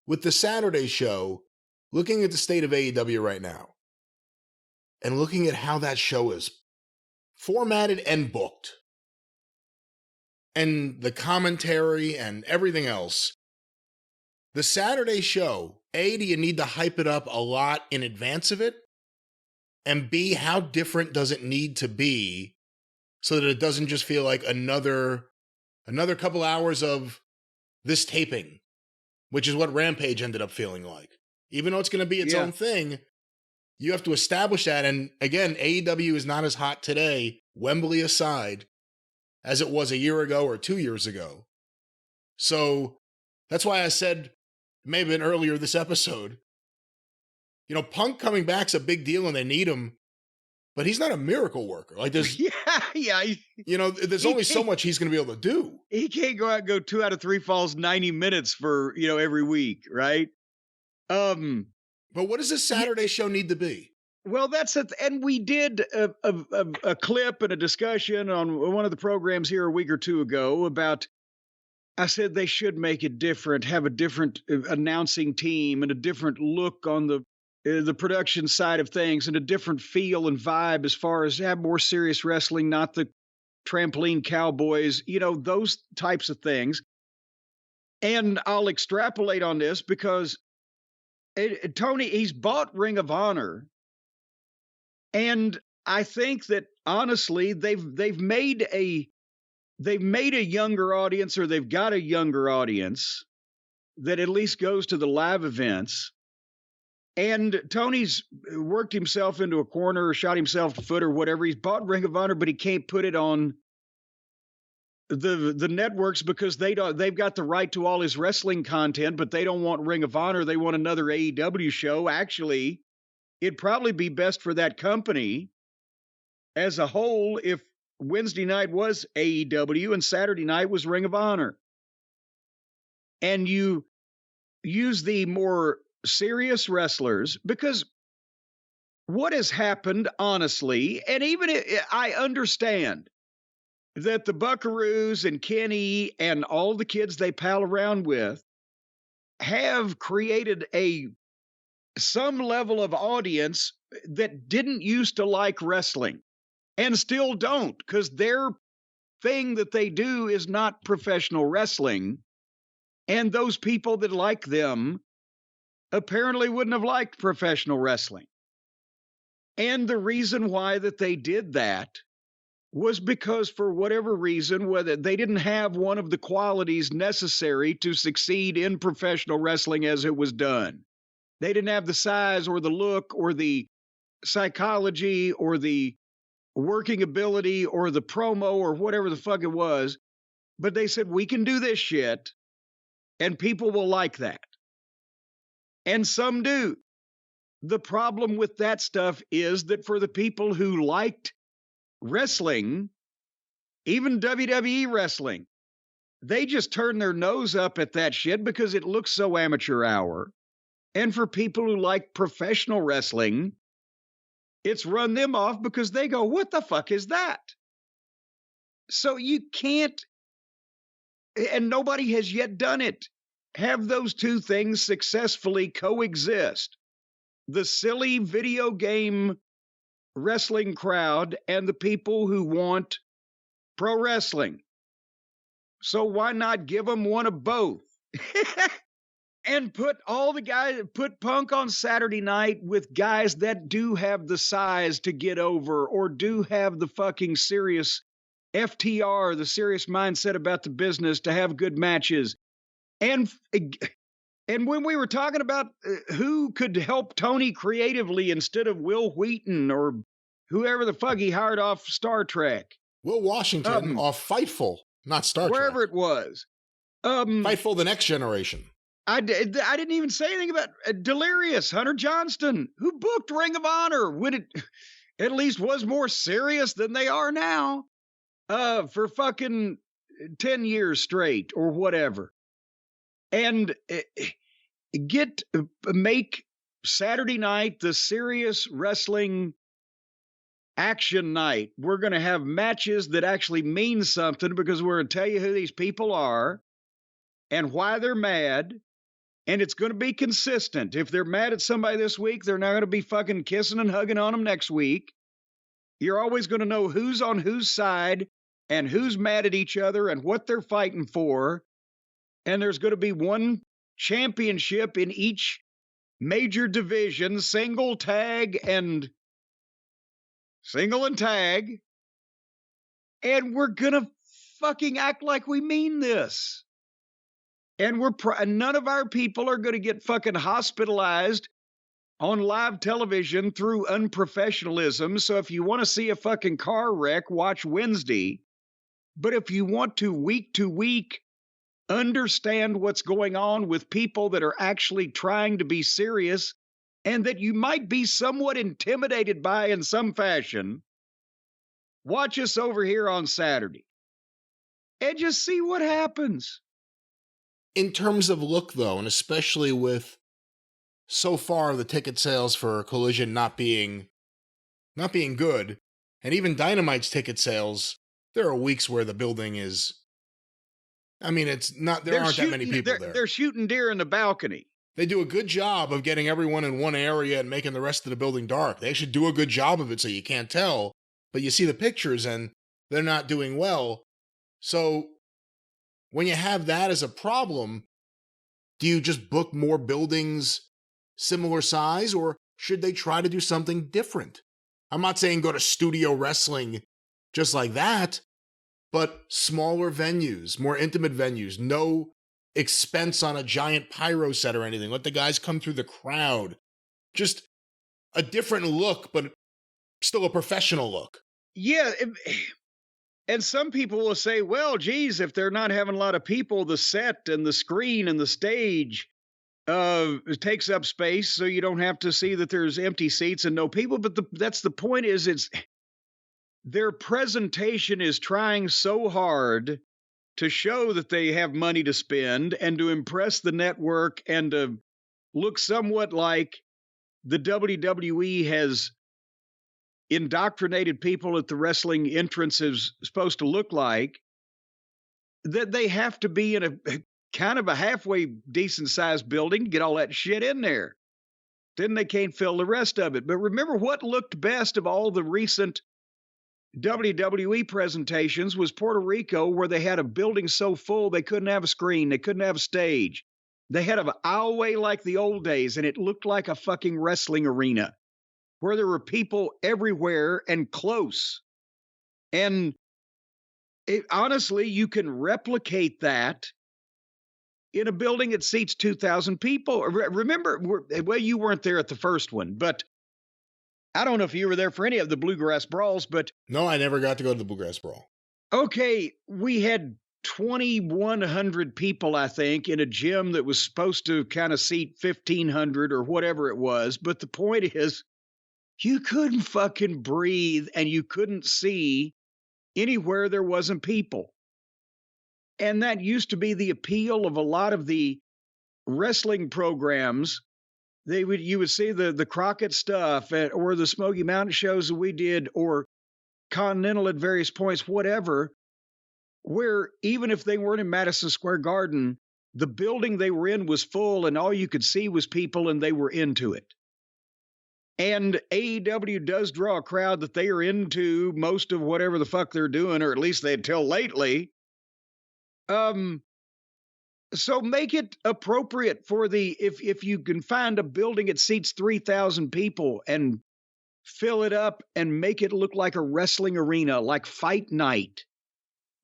with the Saturday show, looking at the state of AEW right now, and looking at how that show is formatted and booked, and the commentary and everything else, the Saturday show, A, do you need to hype it up a lot in advance of it? And B, how different does it need to be so that it doesn't just feel like another couple hours of this taping, which is what Rampage ended up feeling like. Even though it's going to be its own thing, you have to establish that. And again, AEW is not as hot today, Wembley aside, as it was a year ago or 2 years ago. So that's why I said, maybe earlier this episode, you know, Punk coming back's a big deal and they need him, but he's not a miracle worker. Like there's, you know, there's only so much he's going to be able to do. He can't go out and go 2 out of 3 falls 90 minutes for, you know, every week, right? But what does this Saturday show need to be? Well, that's it. And we did a clip and a discussion on one of the programs here a week or two ago about, I said they should make it different, have a different announcing team and a different look on the production side of things and a different feel and vibe as far as have more serious wrestling, not the trampoline cowboys, you know, those types of things. And I'll extrapolate on this because Tony, he's bought Ring of Honor. And I think that honestly, they've made a younger audience, or they've got a younger audience that at least goes to the live events. And Tony's worked himself into a corner or shot himself in the foot or whatever. He's bought Ring of Honor, but he can't put it on the networks because they've got the right to all his wrestling content, but they don't want Ring of Honor. They want another AEW show. Actually, it'd probably be best for that company as a whole if Wednesday night was AEW and Saturday night was Ring of Honor. And you use the more serious wrestlers, because what has happened, honestly, and even I understand that the Buckaroos and Kenny and all the kids they pal around with have created some level of audience that didn't used to like wrestling and still don't, because their thing that they do is not professional wrestling. And those people that like them apparently wouldn't have liked professional wrestling. And the reason why that they did that was because for whatever reason, whether they didn't have one of the qualities necessary to succeed in professional wrestling as it was done. They didn't have the size or the look or the psychology or the working ability or the promo or whatever the fuck it was. But they said, we can do this shit and people will like that. And some do. The problem with that stuff is that for the people who liked wrestling, even WWE wrestling, they just turn their nose up at that shit because it looks so amateur hour. And for people who like professional wrestling, it's run them off because they go, what the fuck is that? So you can't, and nobody has yet done it, have those two things successfully coexist. The silly video game wrestling crowd and the people who want pro wrestling. So why not give them one of both? And put all the guys, put Punk on Saturday night with guys that do have the size to get over or do have the fucking serious FTR, the serious mindset about the business to have good matches. And when we were talking about who could help Tony creatively instead of Will Wheaton or whoever the fuck he hired off Star Trek. Will Washington off Fightful, not Star Trek. Wherever it was. Fightful, the next generation. I didn't even say anything about Delirious, Hunter Johnston, who booked Ring of Honor when it at least was more serious than they are now for fucking 10 years straight or whatever. And make Saturday night the serious wrestling action night. We're going to have matches that actually mean something because we're going to tell you who these people are and why they're mad And it's going to be consistent. If they're mad at somebody this week, they're not going to be fucking kissing and hugging on them next week. You're always going to know who's on whose side and who's mad at each other and what they're fighting for. And there's going to be one championship in each major division, single and tag. And we're going to fucking act like we mean this. And none of our people are going to get fucking hospitalized on live television through unprofessionalism. So if you want to see a fucking car wreck, watch Wednesday. But if you want to week understand what's going on with people that are actually trying to be serious and that you might be somewhat intimidated by in some fashion, watch us over here on Saturday and just see what happens. In terms of look, though, and especially with so far the ticket sales for Collision not being good, and even Dynamite's ticket sales, there are weeks where the building is. I mean, there aren't that many people there. They're shooting deer in the balcony. They do a good job of getting everyone in one area and making the rest of the building dark. They actually do a good job of it so you can't tell, but you see the pictures and they're not doing well. So when you have that as a problem, do you just book more buildings similar size, or should they try to do something different? I'm not saying go to studio wrestling just like that, but smaller venues, more intimate venues, no expense on a giant pyro set or anything. Let the guys come through the crowd. Just a different look, but still a professional look. Yeah. And some people will say, well, geez, if they're not having a lot of people, the set and the screen and the stage takes up space, so you don't have to see that there's empty seats and no people. But that's the point is their presentation is trying so hard to show that they have money to spend and to impress the network and to look somewhat like the WWE has indoctrinated people at the wrestling entrance is supposed to look like, that they have to be in a kind of a halfway decent sized building, get all that shit in there. Then they can't fill the rest of it. But remember what looked best of all the recent WWE presentations was Puerto Rico, where they had a building so full they couldn't have a screen, they couldn't have a stage. They had an aisleway like the old days, and it looked like a fucking wrestling arena where there were people everywhere and close. And honestly, you can replicate that in a building that seats 2,000 people. Remember, well, you weren't there at the first one, but I don't know if you were there for any of the Bluegrass Brawls, but... No, I never got to go to the Bluegrass Brawl. Okay, we had 2,100 people, I think, in a gym that was supposed to kind of seat 1,500 or whatever it was. But the point is, you couldn't fucking breathe and you couldn't see anywhere there wasn't people. And that used to be the appeal of a lot of the wrestling programs. You would see the Crockett stuff or the Smoky Mountain shows that we did, or Continental at various points, whatever, where even if they weren't in Madison Square Garden, the building they were in was full and all you could see was people and they were into it. And AEW does draw a crowd that they are into most of whatever the fuck they're doing, or at least they till lately. So make it appropriate for if you can find a building that seats 3,000 people and fill it up and make it look like a wrestling arena, like Fight Night,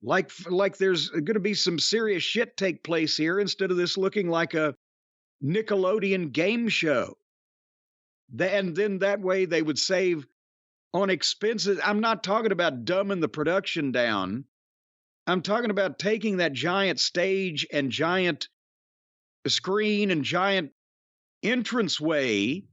like there's going to be some serious shit take place here instead of this looking like a Nickelodeon game show. And then that way they would save on expenses. I'm not talking about dumbing the production down. I'm talking about taking that giant stage and giant screen and giant entranceway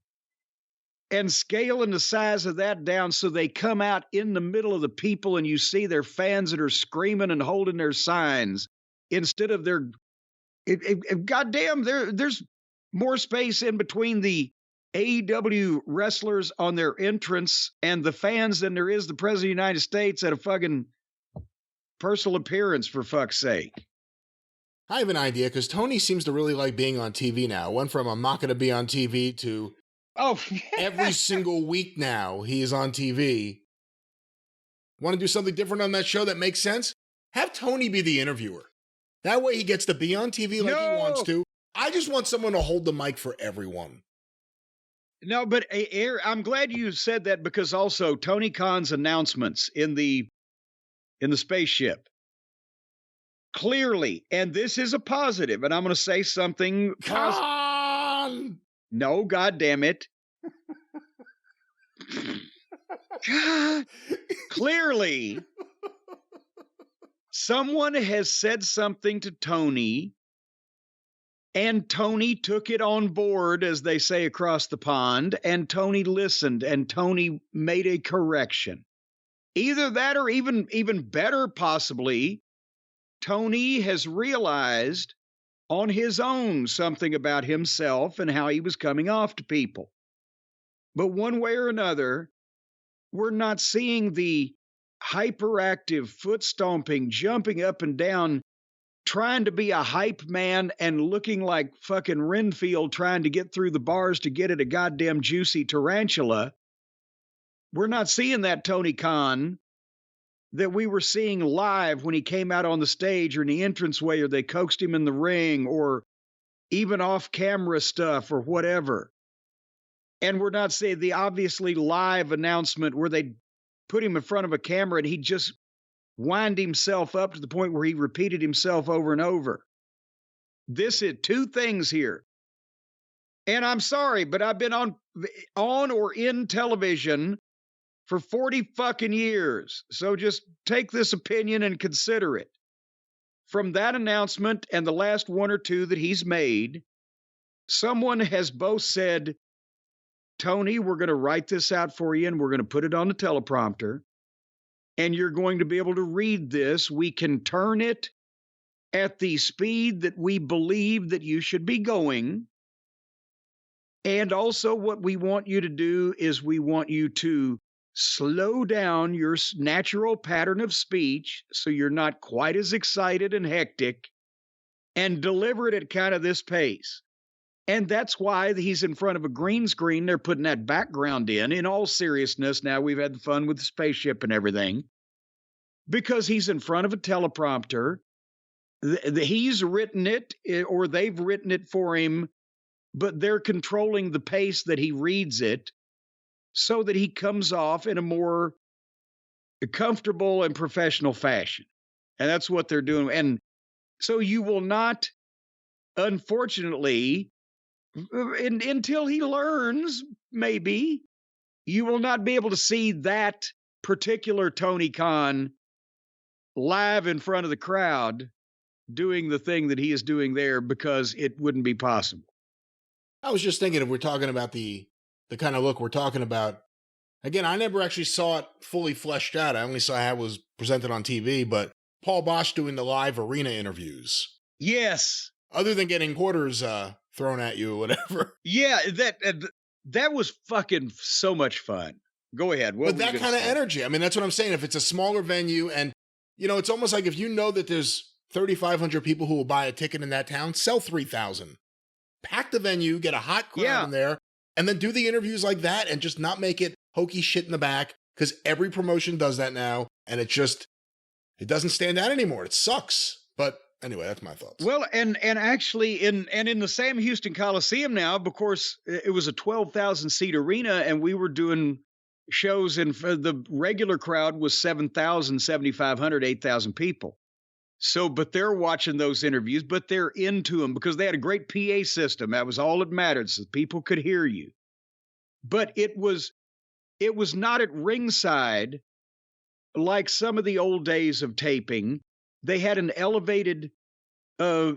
and scaling the size of that down so they come out in the middle of the people and you see their fans that are screaming and holding their signs instead of their... goddamn, there's more space in between the AEW wrestlers on their entrance and the fans than there is the President of the United States at a fucking personal appearance, for fuck's sake. I have an idea because Tony seems to really like being on TV now. Went from I'm not going to be on TV to Oh, every single week now he is on TV. Want to do something different on that show that makes sense? Have Tony be the interviewer. That way he gets to be on TV like he wants to. I just want someone to hold the mic for everyone. No, but I'm glad you said that, because also Tony Khan's announcements in the spaceship, clearly, and this is a positive, and I'm going to say something Khan! No, God damn it. God. Clearly, someone has said something to Tony, and Tony took it on board, as they say across the pond, and Tony listened, and Tony made a correction. Either that, or even better, possibly, Tony has realized on his own something about himself and how he was coming off to people. But one way or another, we're not seeing the hyperactive, foot stomping, jumping up and down, trying to be a hype man and looking like fucking Renfield trying to get through the bars to get at a goddamn juicy tarantula. We're not seeing that Tony Khan that we were seeing live when he came out on the stage, or in the entranceway, or they coaxed him in the ring, or even off camera stuff or whatever. And we're not seeing the obviously live announcement where they put him in front of a camera and he just wind himself up to the point where he repeated himself over and over. This is two things here. And I'm sorry, but I've been on or in television for 40 fucking years. So just take this opinion and consider it. From that announcement and the last one or two that he's made, someone has both said, Tony, we're going to write this out for you and we're going to put it on the teleprompter, and you're going to be able to read this. We can turn it at the speed that we believe that you should be going. And also what we want you to do is we want you to slow down your natural pattern of speech so you're not quite as excited and hectic, and deliver it at kind of this pace. And that's why he's in front of a green screen. They're putting that background in all seriousness. Now we've had the fun with the spaceship and everything, because he's in front of a teleprompter. He's written it, or they've written it for him, but they're controlling the pace that he reads it so that he comes off in a more comfortable and professional fashion. And that's what they're doing. And so you will not, unfortunately, until he learns, maybe, you will not be able to see that particular Tony Khan live in front of the crowd doing the thing that he is doing there, because it wouldn't be possible. I was just thinking, if we're talking about the kind of look we're talking about, again, I never actually saw it fully fleshed out. I only saw how it was presented on TV, but Paul Bosch doing the live arena interviews. Yes. Other than getting quarters thrown at you or whatever. Yeah, that was fucking so much fun. Go ahead. But that kind of energy, I mean, that's what I'm saying. If it's a smaller venue, and, you know, it's almost like if you know that there's 3,500 people who will buy a ticket in that town, sell 3,000. Pack the venue, get a hot crowd in there, and then do the interviews like that, and just not make it hokey shit in the back, because every promotion does that now, and it doesn't stand out anymore. It sucks. But anyway, that's my thoughts. Well, and actually in the Sam Houston Coliseum now, of course, it was a 12,000 seat arena, and we were doing shows, and the regular crowd was 7,000, 7,500, 8,000 people. So, but they're watching those interviews, but they're into them because they had a great PA system. That was all that mattered, so people could hear you. But it was not at ringside like some of the old days of taping. They had an elevated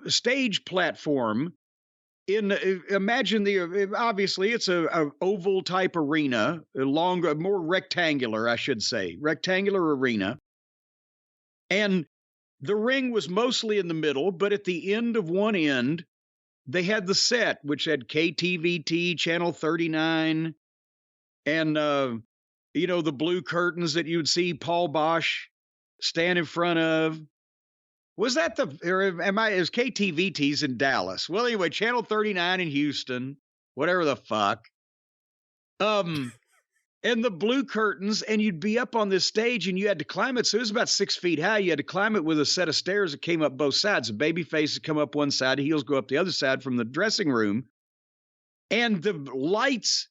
stage platform. Imagine obviously it's a oval type arena, more rectangular, I should say, rectangular arena. And the ring was mostly in the middle, but at the end of one end, they had the set, which had KTVT, Channel 39, and, the blue curtains that you would see Paul Bosch stand in front of. Was that it was KTVT's in Dallas. Well, anyway, Channel 39 in Houston, whatever the fuck. And the blue curtains, and you'd be up on this stage and you had to climb it. So it was about 6 feet high. You had to climb it with a set of stairs that came up both sides. The baby faces come up one side, the heels go up the other side from the dressing room. And the lights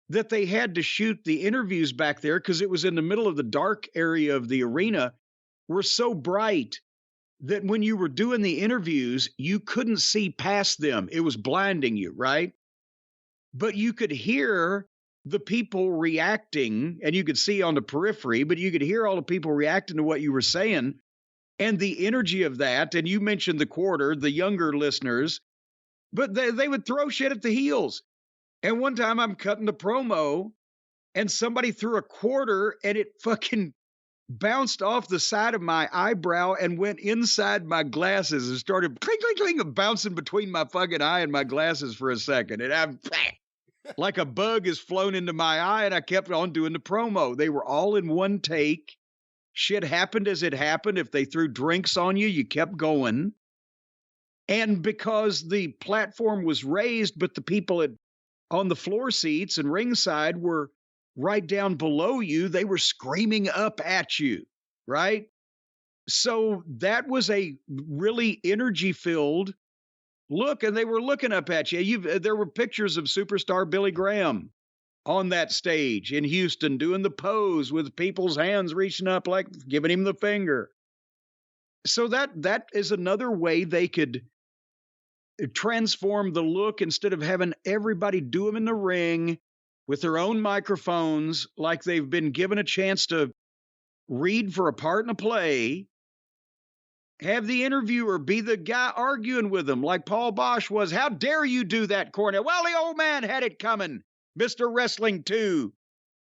that they had to shoot the interviews back there, because it was in the middle of the dark area of the arena, were so bright that when you were doing the interviews, you couldn't see past them. It was blinding you, right? But you could hear the people reacting, and you could see on the periphery, but you could hear all the people reacting to what you were saying and the energy of that. And you mentioned the quarter, the younger listeners, but they would throw shit at the heels. And one time I'm cutting the promo and somebody threw a quarter and it fucking bounced off the side of my eyebrow and went inside my glasses and started clink, clink, clink, bouncing between my fucking eye and my glasses for a second. And I'm like a bug has flown into my eye, and I kept on doing the promo. They were all in one take. Shit happened as it happened. If they threw drinks on you, you kept going. And because the platform was raised, but the people on the floor seats and ringside were right down below you, they were screaming up at you, right? So that was a really energy-filled look, and they were looking up at you. There were pictures of superstar Billy Graham on that stage in Houston doing the pose with people's hands reaching up like giving him the finger. So that is another way they could transform the look. Instead of having everybody do them in the ring with their own microphones like they've been given a chance to read for a part in a play, have the interviewer be the guy arguing with them like Paul Bosch was. How dare you do that, Cornette? Well, the old man had it coming. Mr. Wrestling 2,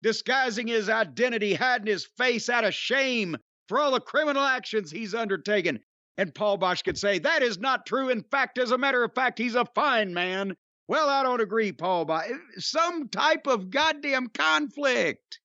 disguising his identity, hiding his face out of shame for all the criminal actions he's undertaken. And Paul Bosch could say, that is not true. In fact, as a matter of fact, he's a fine man. Well, I don't agree, Paul Bosch. Some type of goddamn conflict.